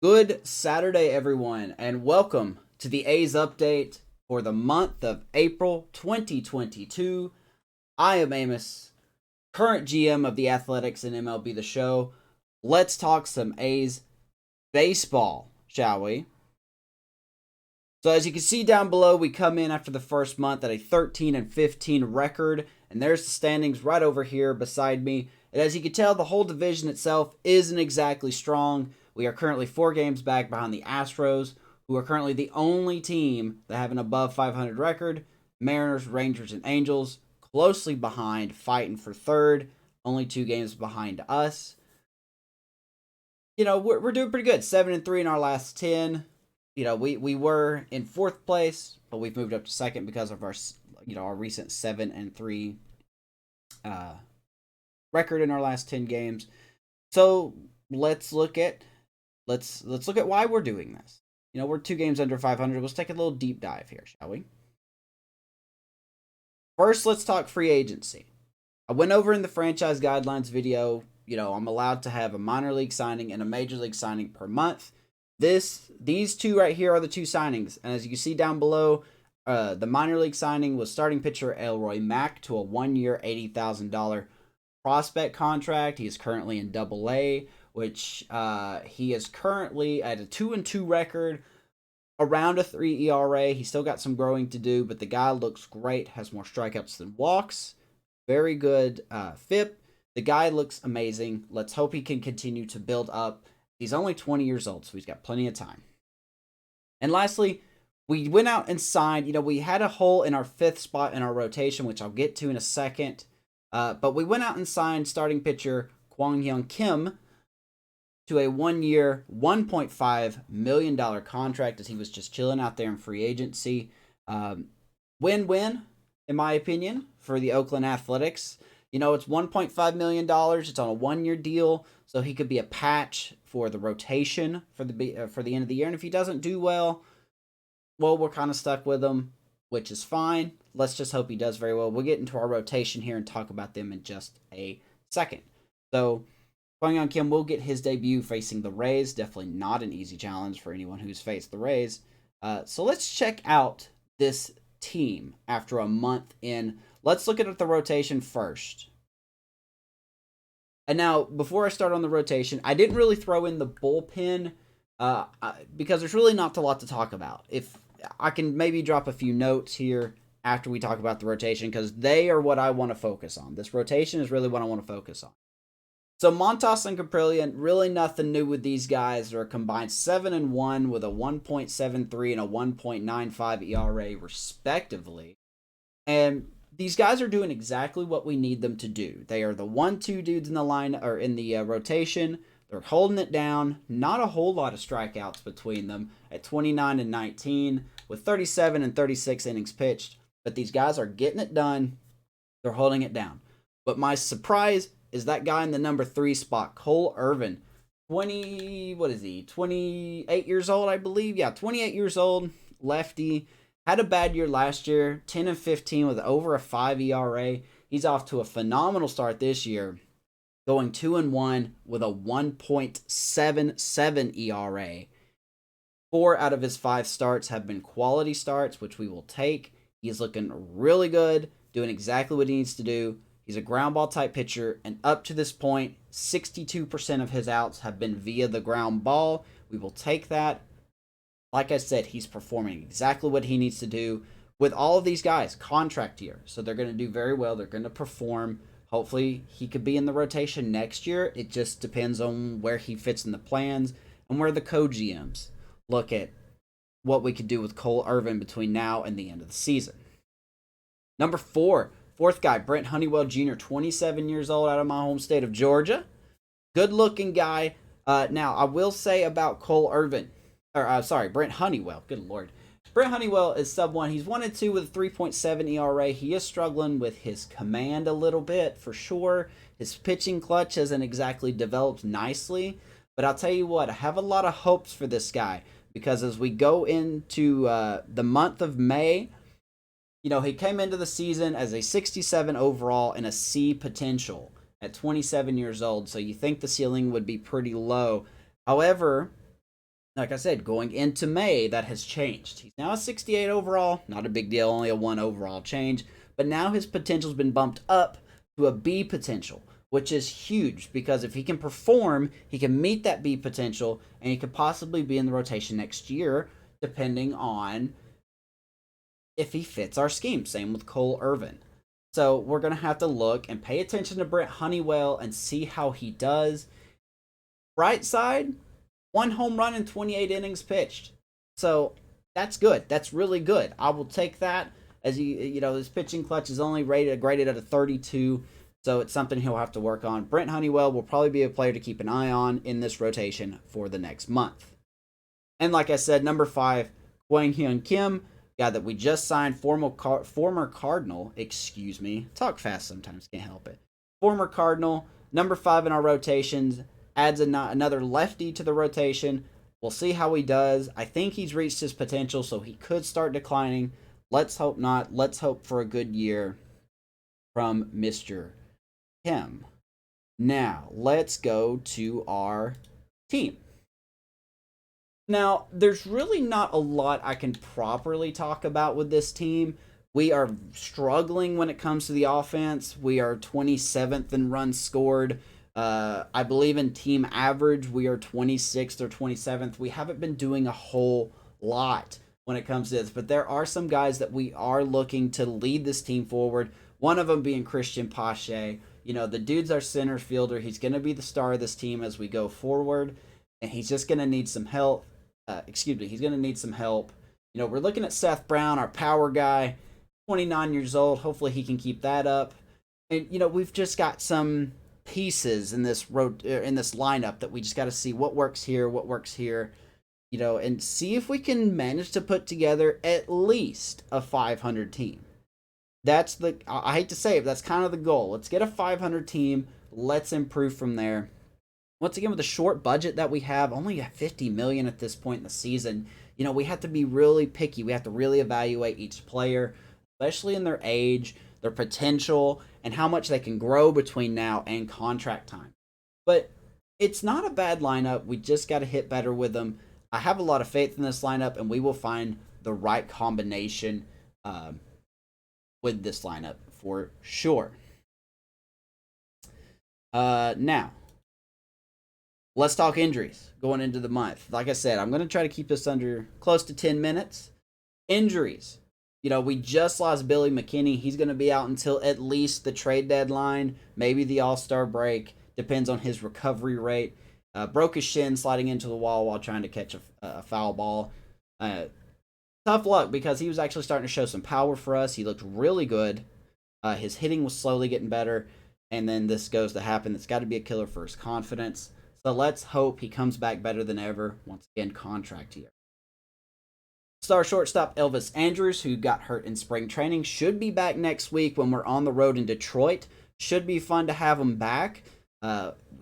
Good Saturday, everyone, and welcome to the A's update for the month of April 2022. I am Amos, current GM of the Athletics and MLB The Show. Let's talk some A's baseball, shall we? So as you can see down below, we come in after the first month at a 13-15 record, and there's the standings right over here beside me. And as you can tell, the whole division itself isn't exactly strong. We are currently 4 games back behind the Astros, who are currently the only team that have an above 500 record. Mariners, Rangers, and Angels closely behind, fighting for third, only 2 games behind us. You know, we're doing pretty good. 7-3 in our last 10. You know, we were in 4th place, but we've moved up to 2nd because of our recent 7-3 record in our last 10 games. So let's look at why we're doing this. You know, we're 2 games under 500. Let's take a little deep dive here, shall we? First, let's talk free agency. I went over in the franchise guidelines video. You know, I'm allowed to have a minor league signing and a major league signing per month. These two right here are the 2 signings, and as you can see down below, the minor league signing was starting pitcher Elroy Mack to a 1-year, $80,000 prospect contract. He is currently in Double-A, which he is currently at a 2-2 record, around a 3 ERA. He's still got some growing to do, but the guy looks great. Has more strikeouts than walks. Very good FIP. The guy looks amazing. Let's hope he can continue to build up. He's only 20 years old, so he's got plenty of time. And lastly, we went out and signed. You know, we had a hole in our 5th spot in our rotation, which I'll get to in a second. But we went out and signed starting pitcher Quang Hyun Kim to a 1-year, $1.5 million contract as he was just chilling out there in free agency. Win-win, in my opinion, for the Oakland Athletics. You know, it's $1.5 million. It's on a 1-year deal, so he could be a patch for the rotation for the end of the year. And if he doesn't do well, we're kind of stuck with him, which is fine. Let's just hope he does very well. We'll get into our rotation here and talk about them in just a second. So, Quang Hyun Kim will get his debut facing the Rays. Definitely not an easy challenge for anyone who's faced the Rays. So let's check out this team after a month in. Let's look at the rotation first. And now, before I start on the rotation, I didn't really throw in the bullpen because there's really not a lot to talk about. If I can maybe drop a few notes here after we talk about the rotation, because they are what I want to focus on. This rotation is really what I want to focus on. So Montas and Caprillion, really nothing new with these guys. They're a combined 7-1 with a 1.73 and a 1.95 ERA respectively. And these guys are doing exactly what we need them to do. They are the 1-2 dudes in the line or in the rotation. They're holding it down. Not a whole lot of strikeouts between them at 29 and 19 with 37 and 36 innings pitched. But these guys are getting it done. They're holding it down. But my surprise is that guy in the number 3 spot, Cole Irvin. 28 years old, I believe. Yeah, 28 years old, lefty. Had a bad year last year, 10-15 with over a 5 ERA. He's off to a phenomenal start this year, going 2-1 with a 1.77 ERA. 4 out of his 5 starts have been quality starts, which we will take. He's looking really good, doing exactly what he needs to do. He's a ground ball type pitcher, and up to this point, 62% of his outs have been via the ground ball. We will take that. Like I said, he's performing exactly what he needs to do with all of these guys, contract year. So they're going to do very well. They're going to perform. Hopefully, he could be in the rotation next year. It just depends on where he fits in the plans and where the co-GMs look at what we could do with Cole Irvin between now and the end of the season. Number 4, 4th guy, Brent Honeywell Jr., 27 years old, out of my home state of Georgia. Good-looking guy. Now, I will say about Cole Irvin, Brent Honeywell. Good Lord. Brent Honeywell is sub 1. He's 1-2 with a 3.7 ERA. He is struggling with his command a little bit, for sure. His pitching clutch hasn't exactly developed nicely. But I'll tell you what, I have a lot of hopes for this guy. Because as we go into the month of May, you know, he came into the season as a 67 overall and a C potential at 27 years old. So you think the ceiling would be pretty low. However, Like I said, going into May, that has changed. He's now a 68 overall. Not a big deal, only a 1 overall change. But now his potential's been bumped up to a B potential, which is huge because if he can perform, he can meet that B potential, and he could possibly be in the rotation next year, depending on if he fits our scheme. Same with Cole Irvin. So we're going to have to look and pay attention to Brent Honeywell and see how he does. Bright side, 1 home run in 28 innings pitched. So that's good. That's really good. I will take that. As his pitching clutch is only graded at a 32, so it's something he'll have to work on. Brent Honeywell will probably be a player to keep an eye on in this rotation for the next month. And like I said, number 5, Quang Hyun Kim, guy that we just signed, former Cardinal, talk fast sometimes, can't help it. Former Cardinal, number 5 in our rotations, adds another lefty to the rotation. We'll see how he does. I think he's reached his potential, so he could start declining. Let's hope not. Let's hope for a good year from Mr. Kemp. Now, let's go to our team. Now, there's really not a lot I can properly talk about with this team. We are struggling when it comes to the offense. We are 27th in runs scored. I believe in team average, we are 26th or 27th. We haven't been doing a whole lot when it comes to this, but there are some guys that we are looking to lead this team forward. One of them being Christian Pache. The dude's our center fielder. He's going to be the star of this team as we go forward, and he's just going to need some help. He's going to need some help. We're looking at Seth Brown, our power guy, 29 years old. Hopefully he can keep that up. And, we've just got some pieces in this lineup that we just got to see what works here, and see if we can manage to put together at least a 500 team. I hate to say it, but that's kind of the goal. Let's get a 500 team. Let's improve from there. Once again, with the short budget that we have, only at $50 million at this point in the season, we have to be really picky. We have to really evaluate each player, especially in their age, their potential, and how much they can grow between now and contract time. But it's not a bad lineup. We just got to hit better with them. I have a lot of faith in this lineup, and we will find the right combination with this lineup for sure. Now, let's talk injuries going into the month. Like I said, I'm going to try to keep this under close to 10 minutes. Injuries. We just lost Billy McKinney. He's going to be out until at least the trade deadline, maybe the All-Star break. Depends on his recovery rate. Broke his shin sliding into the wall while trying to catch a foul ball. Tough luck because he was actually starting to show some power for us. He looked really good. His hitting was slowly getting better. And then this goes to happen. It's got to be a killer for his confidence. So let's hope he comes back better than ever. Once again, contract year. Star shortstop Elvis Andrews, who got hurt in spring training, should be back next week when we're on the road in Detroit. Should be fun to have him back.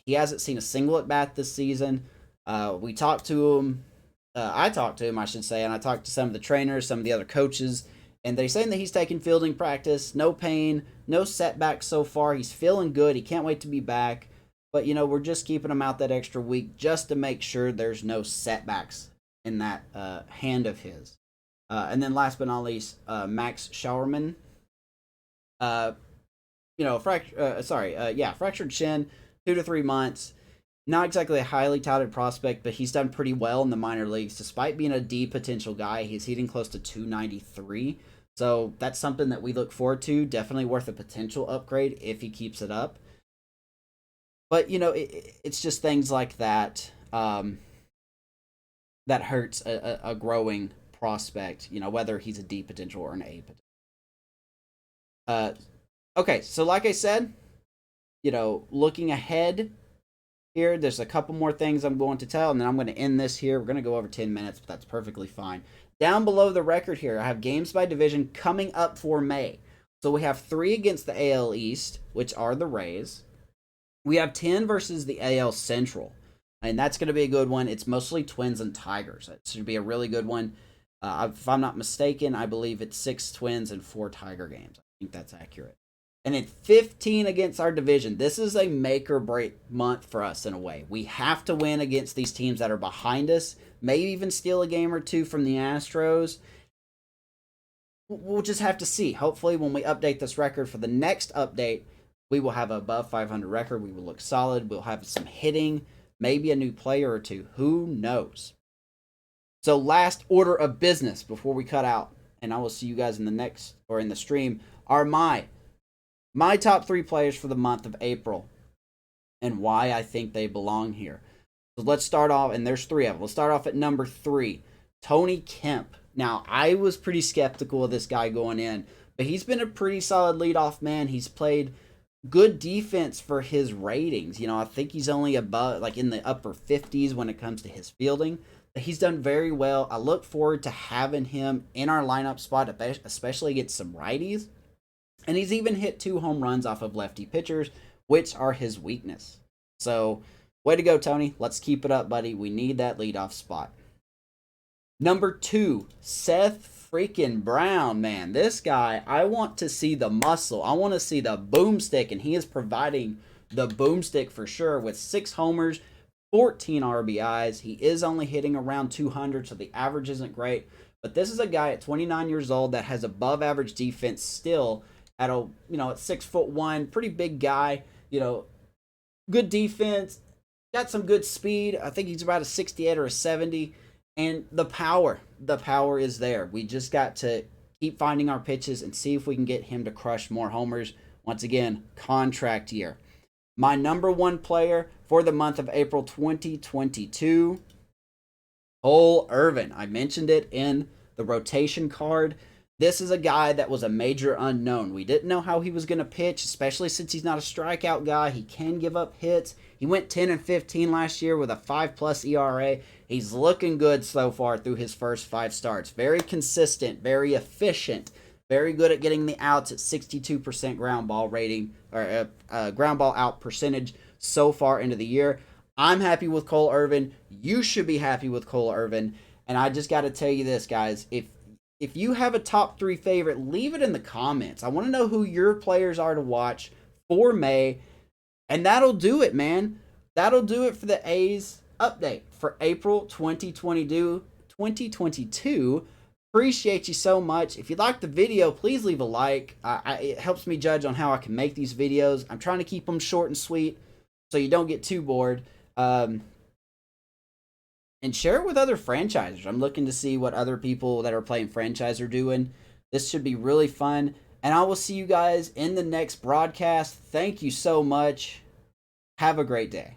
He hasn't seen a single at bat this season. We talked to him. I talked to him, I should say, and I talked to some of the trainers, some of the other coaches, and they're saying that he's taking fielding practice. No pain, no setbacks so far. He's feeling good. He can't wait to be back. But, we're just keeping him out that extra week just to make sure there's no setbacks in that hand of his. And then last but not least, Max Schauerman. Fractured shin, 2 to 3 months. Not exactly a highly touted prospect, but he's done pretty well in the minor leagues. Despite being a D potential guy, he's hitting close to 293. So that's something that we look forward to. Definitely worth a potential upgrade if he keeps it up. But, it's just things like that that hurts a growing prospect, whether he's a D potential or an A potential. Okay, so like I said, looking ahead here, there's a couple more things I'm going to tell, and then I'm going to end this here. We're going to go over 10 minutes, but that's perfectly fine. Down below the record here, I have games by division coming up for May. So we have 3 against the AL East, which are the Rays. We have 10 versus the AL Central, and that's going to be a good one. It's mostly Twins and Tigers. It should be a really good one. If I'm not mistaken, I believe it's 6 Twins and 4 Tiger games. I think that's accurate. And then 15 against our division. This is a make or break month for us in a way. We have to win against these teams that are behind us. maybe even steal a game or two from the Astros. We'll just have to see. Hopefully, when we update this record for the next update, we will have an above 500 record. We will look solid. We'll have some hitting, maybe a new player or two. Who knows? So, last order of business before we cut out, and I will see you guys in the next, or in the stream, are my top 3 players for the month of April and why I think they belong here. So let's start off, and there's 3 of them. Let's start off at number 3, Tony Kemp. Now, I was pretty skeptical of this guy going in, but he's been a pretty solid leadoff man. He's played good defense for his ratings. I think he's only above, like in the upper 50s when it comes to his fielding. But he's done very well. I look forward to having him in our lineup spot, especially against some righties. And he's even hit 2 home runs off of lefty pitchers, which are his weakness. So, way to go, Tony. Let's keep it up, buddy. We need that leadoff spot. Number 2, Seth freaking Brown, man. This guy, I want to see the muscle. I want to see the boomstick, and he is providing the boomstick for sure with 6 homers, 14 RBIs. He is only hitting around 200, so the average isn't great. But this is a guy at 29 years old that has above average defense still at at 6'1", pretty big guy. Good defense, got some good speed. I think he's about a 68 or a 70. And the power is there. We just got to keep finding our pitches and see if we can get him to crush more homers. Once again, contract year. My number 1 player for the month of April 2022, Cole Irvin. I mentioned it in the rotation card. This is a guy that was a major unknown. We didn't know how he was going to pitch, especially since he's not a strikeout guy. He can give up hits. He went 10-15 last year with a 5+ ERA. He's looking good so far through his first 5 starts. Very consistent, very efficient, very good at getting the outs at 62% ground ball rating, or ground ball out percentage so far into the year. I'm happy with Cole Irvin. You should be happy with Cole Irvin. And I just got to tell you this, guys. If you have a top 3 favorite, leave it in the comments. I want to know who your players are to watch for May. And that'll do it, man. That'll do it for the A's update for April 2022. Appreciate you so much. If you liked the video, please leave a like. It helps me judge on how I can make these videos. I'm trying to keep them short and sweet so you don't get too bored. And share it with other franchisers. I'm looking to see what other people that are playing franchise are doing. This should be really fun. And I will see you guys in the next broadcast. Thank you so much. Have a great day.